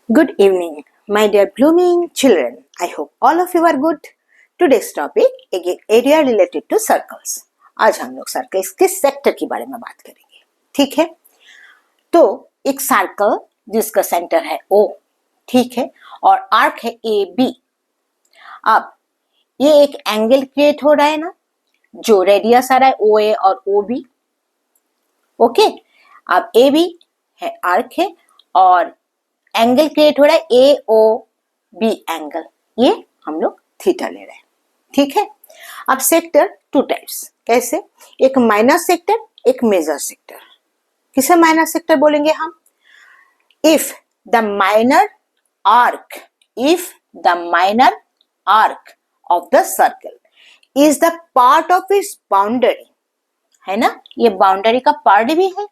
Good evening, my dear blooming children. I hope all of you are good. Today's topic again area related to circles. आज हम लोग circles के sector के बारे में बात करेंगे, ठीक है। तो एक सर्कल जिसका सेंटर है O, ठीक है, और आर्क है AB। अब ये एक एंगल क्रिएट हो रहा है ना, जो रेडियस आ रहा है OA और OB, ओके। अब AB है, आर्क है, और एंगल क्रिएट हो रहा है AOB एंगल, ये हम लोग थीटा ले रहे हैं, ठीक है। अब सेक्टर टू टाइप्स, कैसे? एक माइनर सेक्टर, एक मेजर सेक्टर। किसे माइनर सेक्टर बोलेंगे हम? If the minor arc of the circle is the part of its boundary, है ना, ये बाउंड्री का पार्ट भी है,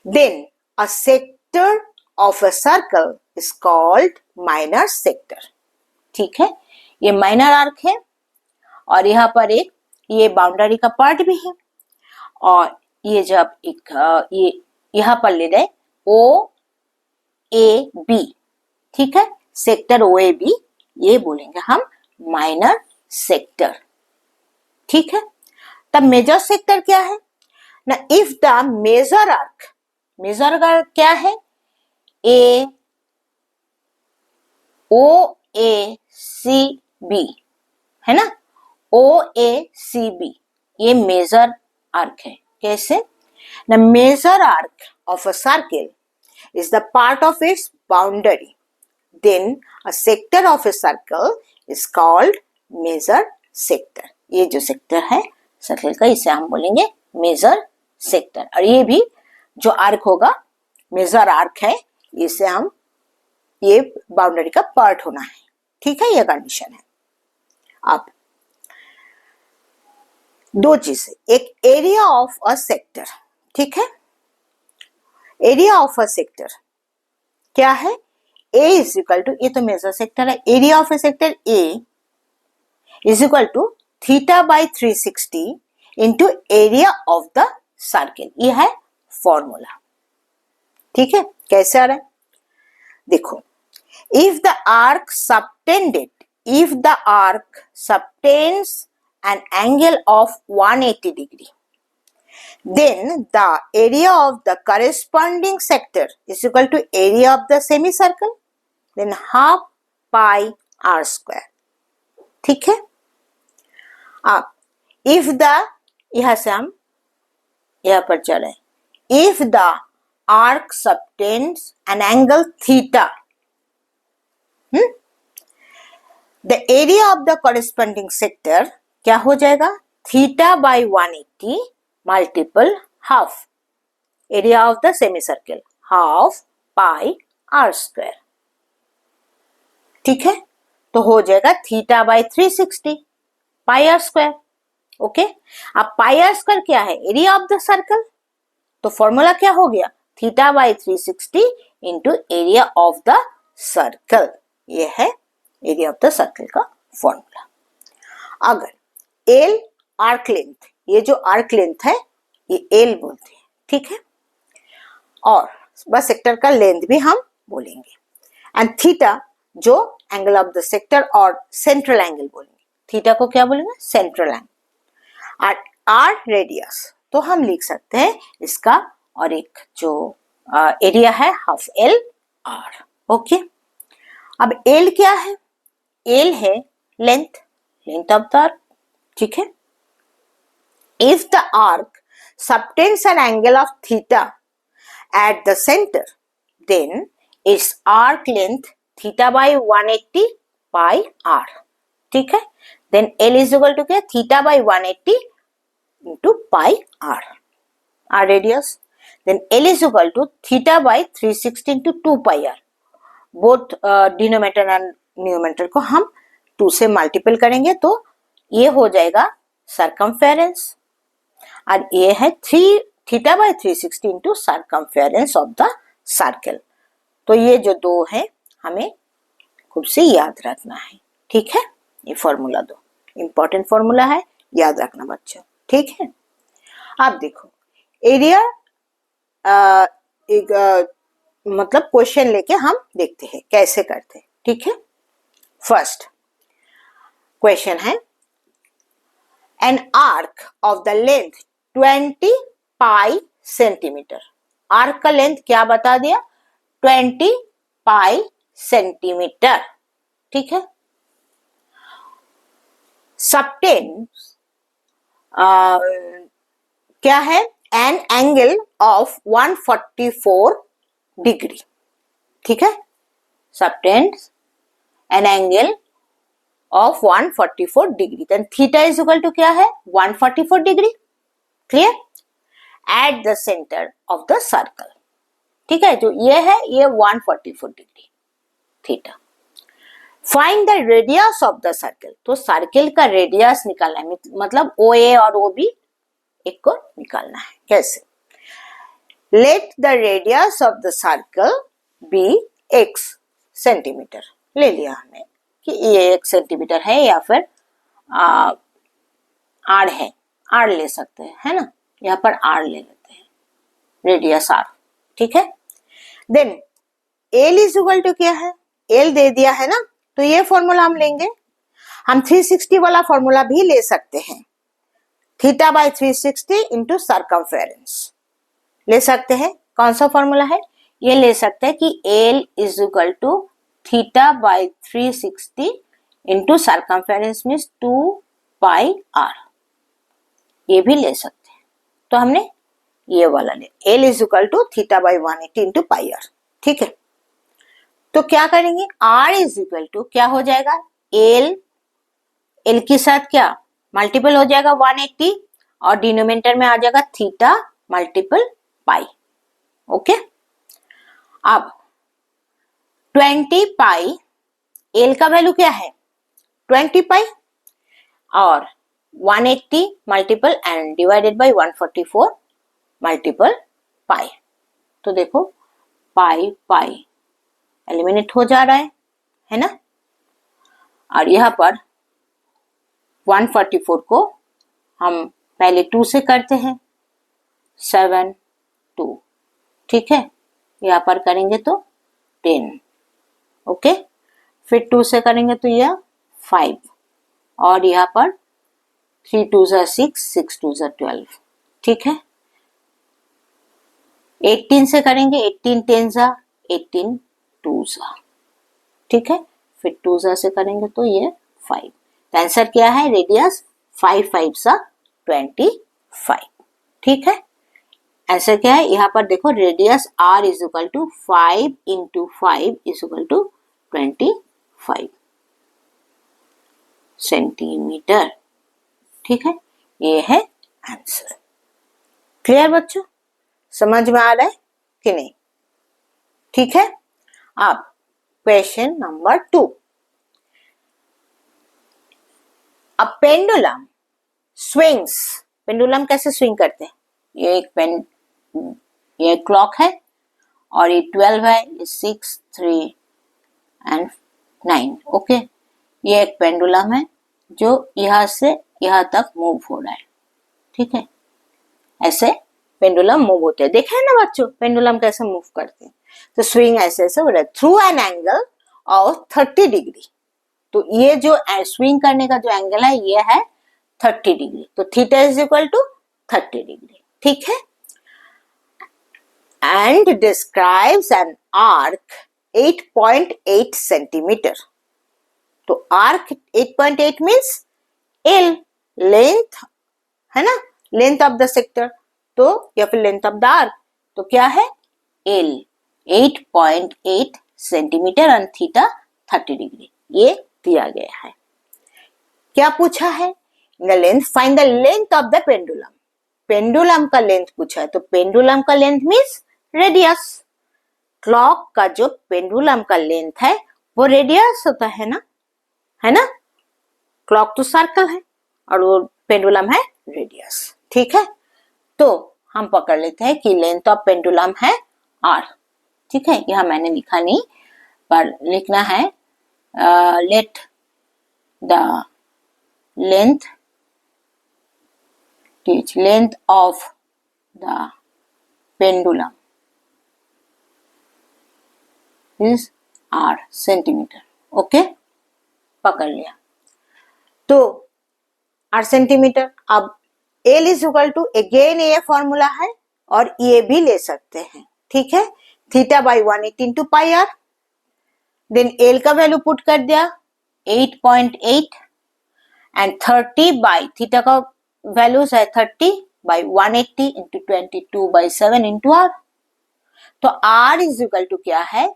then a sector of a circle is called minor sector, ठीक है। ये माइनर आर्क है और यहाँ पर एक ये बाउंड्री का पार्ट भी है, और ये जब एक ये यहाँ पर ले रहे OAB, ठीक है, सेक्टर OAB, ये बोलेंगे हम माइनर सेक्टर, ठीक है। तब मेजर सेक्टर क्या है ना? इफ द मेजर आर्क क्या है? OACB, है ना, OACB, ये मेजर आर्क है। कैसे? The major arc of a circle is the part of its boundary, then a sector of a circle is called major sector. ये जो सेक्टर है सर्कल का, इसे हम बोलेंगे मेजर सेक्टर। और ये भी जो आर्क होगा मेजर आर्क है, इसे हम ये बाउंड्री का पार्ट होना है, ठीक है, ये कंडीशन है। अब दो चीजें, एक एरिया ऑफ अ सेक्टर, ठीक है। एरिया ऑफ अ सेक्टर क्या है? A इज इक्वल टू, ये तो मेजर सेक्टर है, area of a sector A is equal to theta by 360 into area of the circle. ये है फॉर्मूला, ठीक है। कैसे आ रहा है देखो, if the arc subtends an angle of 180 degree, then the area of the corresponding sector is equal to area of the semicircle, then half pi r square, ठीक है। अब if the, यहां से हम यहां पर चले, if the arc subtends an angle theta, the area of the corresponding sector क्या हो जाएगा? Theta by 180 multiple half area of the semicircle, half pi R square, ठीक है। तो हो जाएगा theta by 360 pi R square, okay. अब pi R square क्या है? Area of the circle. तो फॉर्मूला क्या हो गया? Theta by 360 into area of the circle, ये है एरिया ऑफ द सर्कल का फॉर्मूला। अगर एल आर्क लेंथ, ये जो आर्क लेंथ है ये एल बोलते हैं, ठीक है, और बस सेक्टर का लेंथ भी हम बोलेंगे, एंड थीटा जो एंगल ऑफ द सेक्टर और सेंट्रल एंगल बोलेंगे। थीटा को क्या बोलेंगे? Central angle. और आर रेडियस तो हम लिख सकते हैं इसका, और एक जो एरिया है हाफ एल आर, ओके। अब एल क्या है? एल है लेंथ ऑफ द आर्क, ठीक है। If the arc subtends an angle of theta at the center, then its arc length theta by 180 pi r, ठीक है। then L is equal to क्या? theta by 180 into pi r, r radius, then L is equal to theta by 360 into 2 pi r, both denominator and numerator को हम 2 से multiple करेंगे तो ये हो जाएगा सरकमफेरेंस, और ये है theta by 360 into circumference of the circle. तो ये जो दो है हमें खूब से याद रखना है, ठीक है। ये फॉर्मूला दो इंपॉर्टेंट फॉर्मूला है, याद रखना बच्चों, ठीक है। अब देखो एरिया एक मतलब क्वेश्चन लेके हम देखते हैं कैसे करते हैं, ठीक है। फर्स्ट क्वेश्चन है, an arc of the length 20 pi centimetre. Arc का लेंथ क्या बता दिया, 20 पाई सेंटीमीटर, ठीक है। सबटेंस क्या है, एन एंगल ऑफ 144 डिग्री, ठीक है। Subtends an angle of 144 degree, then theta is equal to क्या है, 144 degree, clear. At the centre of the circle, ठीक है, जो ये है ये 144 degree theta. Find the radius of the circle, तो सर्कल का रेडियस निकालना है, मतलब ओ ए और ओ बी एक को निकालना है। कैसे, let the radius of the circle be x centimetre, ले लिया हमने कि ये 1 सेंटीमीटर है या फिर आर है, आर ले सकते हैं, है ना, यहाँ पर आर ले लेते हैं, रेडियस आर, ठीक है। Then L is equal to क्या है, एल दे दिया है ना, तो ये फॉर्मूला हम लेंगे। हम 360 वाला फॉर्मूला भी ले सकते हैं, थीटा बाई 360 इंटू सर्कमफेरेंस ले सकते हैं। कौन सा फॉर्मूला है, ये ले सकते हैं कि L is equal to theta by 360 into circumference means 2 pi R, ये भी ले सकते हैं। तो हमने ये वाला ले, L is equal to theta by 180 into pi R, ठीक है। तो क्या करेंगे, आर इज इक्वल टू क्या हो जाएगा, एल, एल के साथ क्या मल्टीपल हो जाएगा 180 और डिनोमिनेटर में आ जाएगा थीटा मल्टीपल पाई, ओके। अब 20 पाई, एल का वैल्यू क्या है 20 पाई और 180 multiple and divided by 144 multiple pi. तो देखो पाई पाई एलिमिनेट हो जा रहा है ना, और यहाँ पर 144 को हम पहले 2 से करते हैं, 7 2, ठीक है। यहाँ पर करेंगे तो 10, ओके। फिर 2 से करेंगे तो यह 5 और यहाँ पर 3 2 6 6 2 12, ठीक है। 18 से करेंगे, 18 10 18 2, ठीक है। फिर 2 से करेंगे तो ये 5। तो आंसर क्या है, रेडियस 5 5 25, ठीक है। आंसर क्या है, यहाँ पर देखो radius r is equal to 5 into 5 is equal to 25 centimetre, ठीक है। ये है आंसर। क्लियर बच्चों, समझ में आ रहा है कि नहीं, ठीक है। अब question number 2, a pendulum swings, pendulum कैसे स्विंग करते हैं, ये एक ये क्लॉक है और ये 12 है, ये 6 3 एंड 9, ओके। ये एक पेंडुलम है जो यहाँ से यहाँ तक मूव हो रहा है, ठीक है। ऐसे पेंडुलम मूव होते हैं, देखा है ना बच्चों पेंडुलम कैसे मूव करते हैं। तो स्विंग ऐसे ऐसे हो रहा है through an angle of 30 degree. तो ये जो स्विंग करने का जो एंगल है ये है 30 डिग्री, तो theta is equal to 30 degree, ठीक है। And describes an arc 8.8 centimetre. तो आर्क 8.8 मीन्स एल, लेंथ है ना, लेंथ ऑफ द सेक्टर, तो या फिर लेंथ ऑफ द आर्क, तो क्या है एल 8.8 सेंटीमीटर और थीटा 30 डिग्री, ये दिया गया है। क्या पूछा है, the length, find the length of the pendulum, pendulum का लेंथ पूछा है। तो पेंडुलम का लेंथ मीन्स रेडियस, क्लॉक का जो पेंडुलम का लेंथ है वो रेडियस होता है ना, है ना। क्लॉक तो सर्कल है और वो पेंडुलम है रेडियस, ठीक है। तो हम पकड़ लेते हैं कि लेंथ ऑफ पेंडुलम है r, ठीक है। यहां मैंने लिखा नहीं पर लिखना है, let the length teach length of the pendulum is R centimetre. Okay, पकड़ लिया। तो आर सेंटीमीटर। अब L is equal to, again ये फॉर्मूला है और ये भी ले सकते हैं, ठीक है। Theta by 180 into pi R, then L का वैल्यू पुट कर दिया 8.8 एंड 30 बाई थीटा का वैल्यूज है 30 बाई 180 इंटू 22/7 इंटू आर। तो आर इज इक्वल टू क्या है,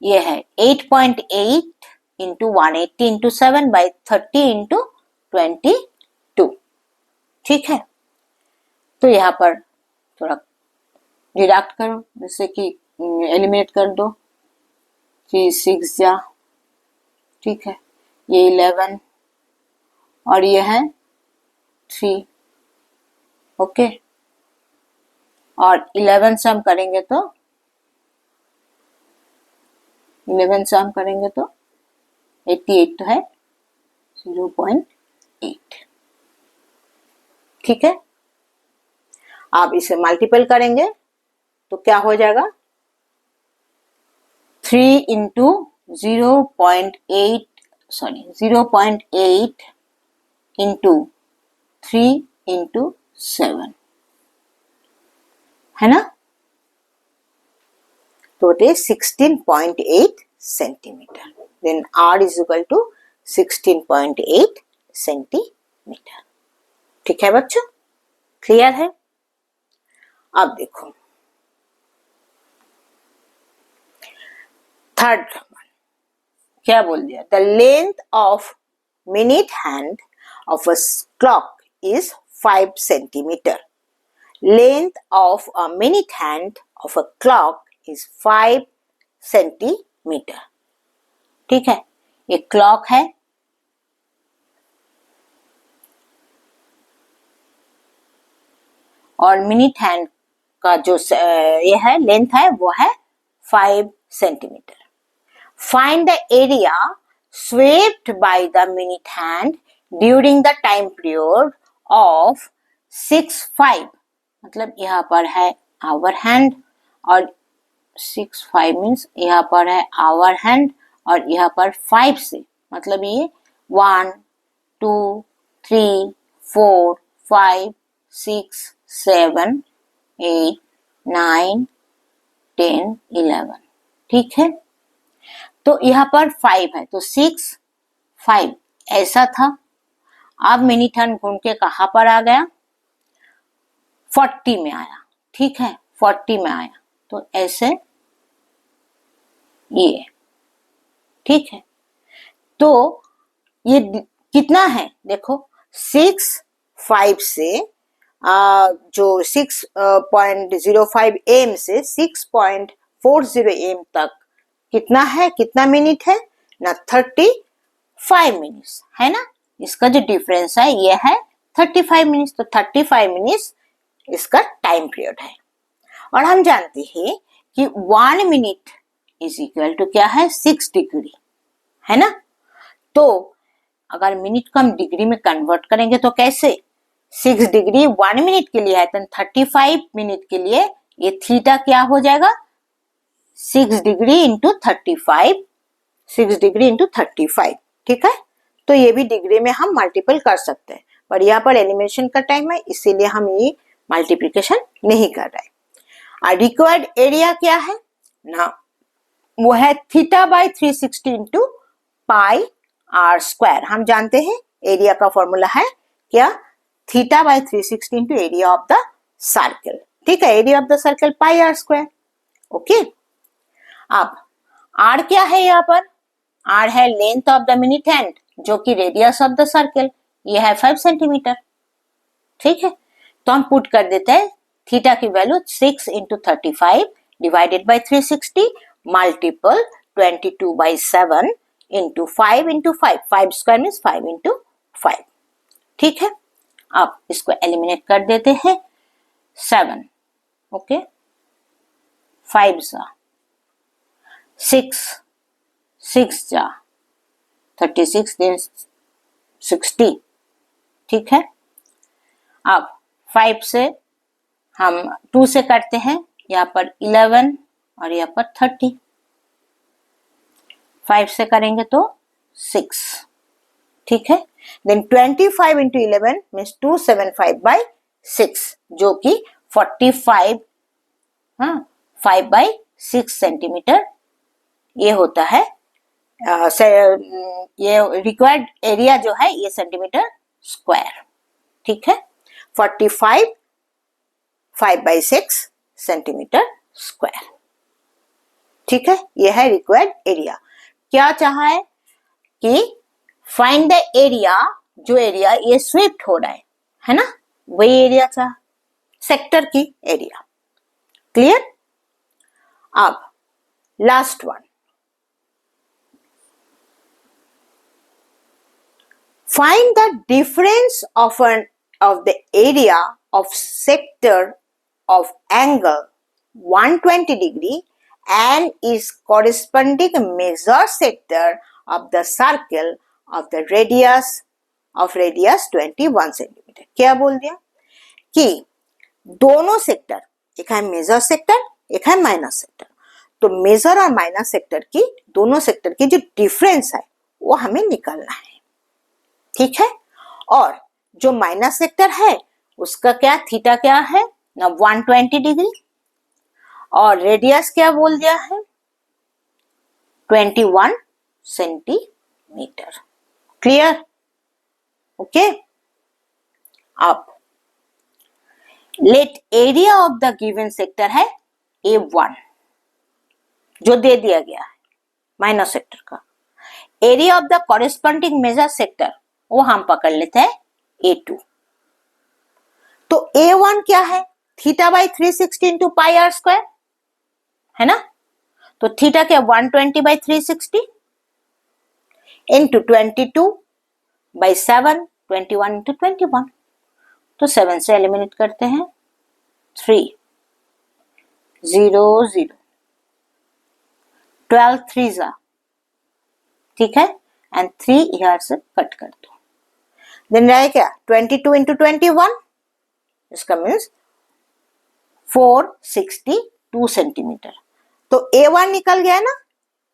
ये है 8.8 इंटू 180 इंटू 7 बाई 30 इंटू 22, ठीक है। तो यहाँ पर थोड़ा डिडक्ट करो, जैसे कि एलिमिनेट कर दो, 3 6 जा, ठीक है, ये 11 और ये है 3, ओके। और 11 से हम करेंगे तो 88 तो है 0.8, ठीक है। आप इसे मल्टीपल करेंगे तो क्या हो जाएगा, 3 इंटू 0.8 इंटू 3 इंटू 7, है ना। तो it is 16.8 centimetre. Then R is equal to 16.8 centimetre. ठीक है बच्चों, क्लियर है। अब देखो थर्ड क्या बोल दिया, the length of minute hand of a clock is 5 centimetre. Length of a minute hand of a clock is 5 centimetre. ठीक है, ये क्लॉक है और मिनट हैंड का जो ये है लेंथ है वो है 5 centimetre. Find the area swept by the minute hand during the time period of 6-5। मतलब यहाँ पर है आवर हैंड और 6-5 मीन्स यहाँ पर है आवर हैंड और यहाँ पर 5 से, मतलब ये 1 2 3 4 5 6 7 8 9 10 11, ठीक है। तो यहाँ पर 5 है तो 6 5 ऐसा था। अब मिनट हैंड घूम के कहाँ पर आ गया, 40 में आया, ठीक है, 40 में आया तो ऐसे ये, ठीक है। तो ये कितना है देखो, 6-5 से जो 6.05 एम से 6.40 एम तक कितना है, कितना मिनट है ना, 35 मिनट्स है ना। इसका जो डिफरेंस है ये है 35 मिनट्स, तो 35 मिनट्स इसका टाइम पीरियड है। और हम जानते हैं कि 1 मिनट इज इक्वल टू क्या है, 6 डिग्री, है ना। तो अगर मिनट को हम डिग्री में कन्वर्ट करेंगे तो कैसे, 6 डिग्री 1 मिनट के लिए है तो 35 मिनट के लिए ये थीटा क्या हो जाएगा, 6 डिग्री इंटू 35, 6 डिग्री इंटू 35, ठीक है। तो ये भी डिग्री में हम मल्टीपल कर सकते हैं, पर यहाँ पर एलिमिनेशन का टाइम है इसीलिए हम ये मल्टीप्लिकेशन नहीं कर रहे। रिक्वायर्ड एरिया क्या है ना, वो है theta by 360 into pi R square. हम जानते हैं एरिया का फॉर्मूला है क्या, theta by 360 into area of the circle, ठीक है। Area of the circle pi R square, okay. अब आर क्या है, यहाँ पर आर है length of the minute hand जो कि रेडियस ऑफ द सर्कल, ये है 5 सेंटीमीटर, ठीक है। तो हम पुट कर देते हैं थीटा की value 6 into 35 divided by 360 multiple 22/7 into 5 into 5, 5 square means 5 into 5, ठीक है। अब इसको एलिमिनेट कर देते हैं, 7, ओके, 5 जा 6, 6 जा 36 दिन 60, ठीक है। अब 5 से हम 2 से करते हैं, यहाँ पर 11 और यहाँ पर 30, 5 से करेंगे तो 6, ठीक है। देन 25 इंटू 11 मीन्स 275/6 जो कि 45 5/6 सेंटीमीटर ये होता है। ये रिक्वायर्ड एरिया जो है ये सेंटीमीटर स्क्वायर, ठीक है। 45 5/6 सेंटीमीटर स्क्वायर, ठीक है। ये है रिक्वायर्ड एरिया। क्या चाहा है कि फाइंड द एरिया, जो एरिया ये स्वीप्ट हो रहा है ना, वही एरिया चाह, सेक्टर की एरिया। क्लियर। अब last one, find the difference of the area of sector of angle 120 degree and its corresponding measure sector of the circle of the radius 21 centimeter। क्या बोल दिया कि दोनों सेक्टर, एक है मेजर सेक्टर एक है माइनस सेक्टर, तो मेजर और माइनस सेक्टर की, दोनों सेक्टर की जो डिफरेंस है वो हमें निकालना है, ठीक है। और जो माइनस सेक्टर है उसका क्या, थीटा क्या है ना 120 डिग्री, और रेडियस क्या बोल दिया है 21 सेंटीमीटर। क्लियर। ओके। अब let area of the given sector है A1 जो दे दिया गया है माइनस सेक्टर का, area of the corresponding major sector वो हम पकड़ लेते हैं A2। तो A1 क्या है, θ/360 इंटू पाई आर स्क्वायर है ना, तो थीटा क्या 120/360 इंटू 22/7 21 इंटू 21, तो 7 से एलिमिनेट करते हैं 3 0 0 12 3 ठीक है, एंड 3 यहाँ से कट कर दो। देन रहे क्या 22 इंटू 21, इसका मीन्स 462 सेंटीमीटर। तो A1 निकल गया ना,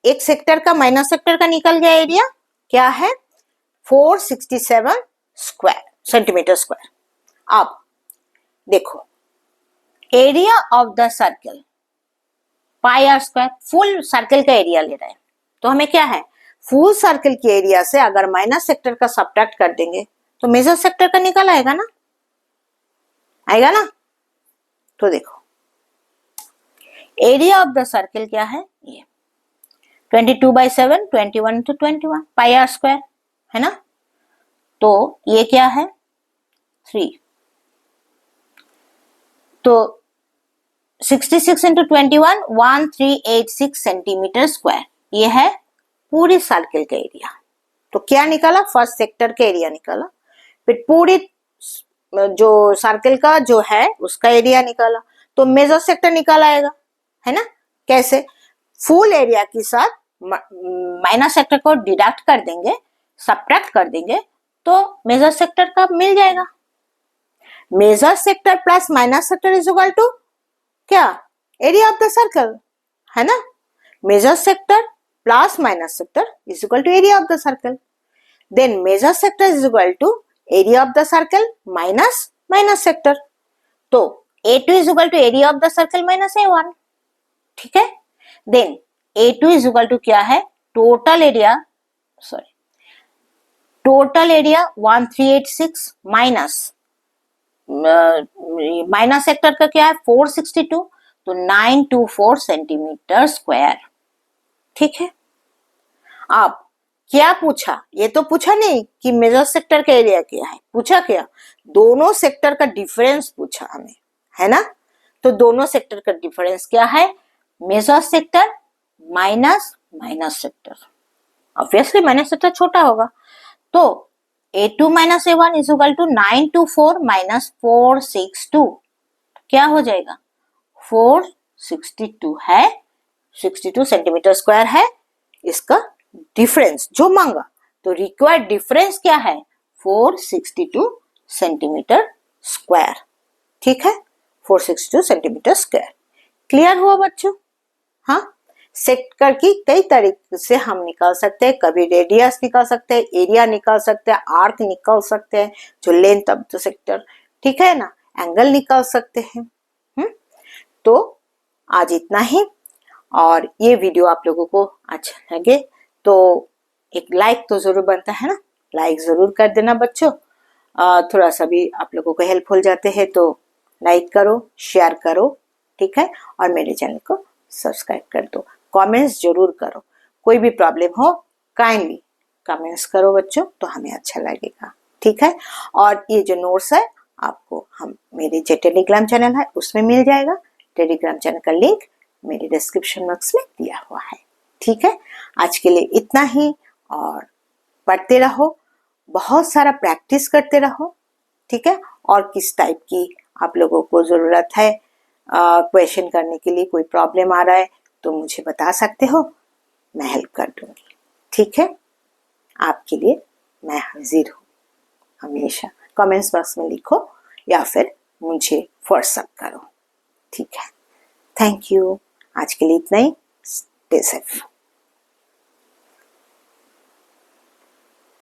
एक सेक्टर का माइनस सेक्टर का निकल गया एरिया, क्या है 467 सेंटीमीटर स्क्वायर। अब देखो area of the circle pi R square, full circle का एरिया ले रहा है, तो हमें क्या है फुल सर्कल के एरिया से अगर माइनस सेक्टर का सब्ट्रैक्ट कर देंगे तो मेजर सेक्टर का निकल आएगा ना, आएगा ना। तो देखो एरिया ऑफ द सर्कल क्या है, ये 22/7 21 इंटू 21 पाई आर स्क्वायर है ना, तो ये क्या है 3, तो 66 इंटू 21 1386 सेंटीमीटर स्क्वायर, ये है पूरी सर्कल का एरिया। तो क्या निकाला, फर्स्ट सेक्टर का एरिया निकाला, फिर पूरी जो सर्कल का जो है उसका एरिया निकाला, तो मेजर सेक्टर निकाल आएगा है ना। कैसे, फुल एरिया के साथ माइनस सेक्टर को डिडक्ट कर देंगे, सब्ट्रैक्ट कर देंगे, तो मेजर सेक्टर का मिल जाएगा। Major sector plus minus sector is equal to क्या, एरिया ऑफ द सर्कल है ना। Major sector plus minus sector is equal to area of the circle, then major sector is equal to area of the circle minus minus sector, तो A2 is equal to area of the circle minus A1, ठीक है। Then A2 is equal to क्या है, total area 1386 minus minus sector का क्या है 462, तो 924 centimetre square, ठीक है। अब क्या पूछा, ये तो पूछा नहीं कि मेजर सेक्टर का एरिया क्या है, पूछा क्या दोनों सेक्टर का डिफरेंस पूछा हमें, है ना। तो दोनों सेक्टर का डिफरेंस क्या है, major sector minus minus sector, obviously minus sector छोटा होगा, तो A2 minus A1 is equal to 924 minus 462, क्या हो जाएगा 462 है, 62 सेंटीमीटर स्क्वायर है इसका डिफरेंस जो मांगा, तो रिक्वायर्ड डिफरेंस क्या है 462 सेंटीमीटर स्क्वायर, ठीक है 462 सेंटीमीटर स्क्वायर। क्लियर हुआ बच्चों, हाँ। सेक्टर की कई तरीके से हम निकाल सकते हैं, कभी रेडियस निकाल सकते हैं, एरिया निकाल सकते हैं, आर्क निकाल सकते हैं, जो लेंथ ऑफ द सेक्टर, ठीक है ना, एंगल निकाल सकते हैं। तो आज इतना ही, और ये वीडियो आप लोगों को अच्छा लगे तो एक लाइक तो जरूर बनता है ना, लाइक जरूर कर देना बच्चों। थोड़ा सा भी आप लोगों को हेल्पफुल जाते हैं तो लाइक करो, शेयर करो, ठीक है, और मेरे चैनल को सब्सक्राइब कर दो। कमेंट्स जरूर करो, कोई भी प्रॉब्लम हो काइंडली कमेंट्स करो बच्चों, तो हमें अच्छा लगेगा, ठीक है। और ये जो नोट्स है आपको हम मेरे जो टेलीग्राम चैनल है उसमें मिल जाएगा। टेलीग्राम चैनल का लिंक मेरे डिस्क्रिप्शन बॉक्स में दिया हुआ है, ठीक है। आज के लिए इतना ही, और पढ़ते रहो, बहुत सारा प्रैक्टिस करते रहो, ठीक है। और किस टाइप की आप लोगों को जरूरत है क्वेश्चन करने के लिए, कोई प्रॉब्लम आ रहा है तो मुझे बता सकते हो, मैं हेल्प कर दूंगी, ठीक है। आपके लिए मैं हाजिर हूँ हमेशा। कमेंट्स बॉक्स में लिखो या फिर मुझे व्हाट्सएप करो, ठीक है। Thank you. आज के लिए इतना ही। Stay safe.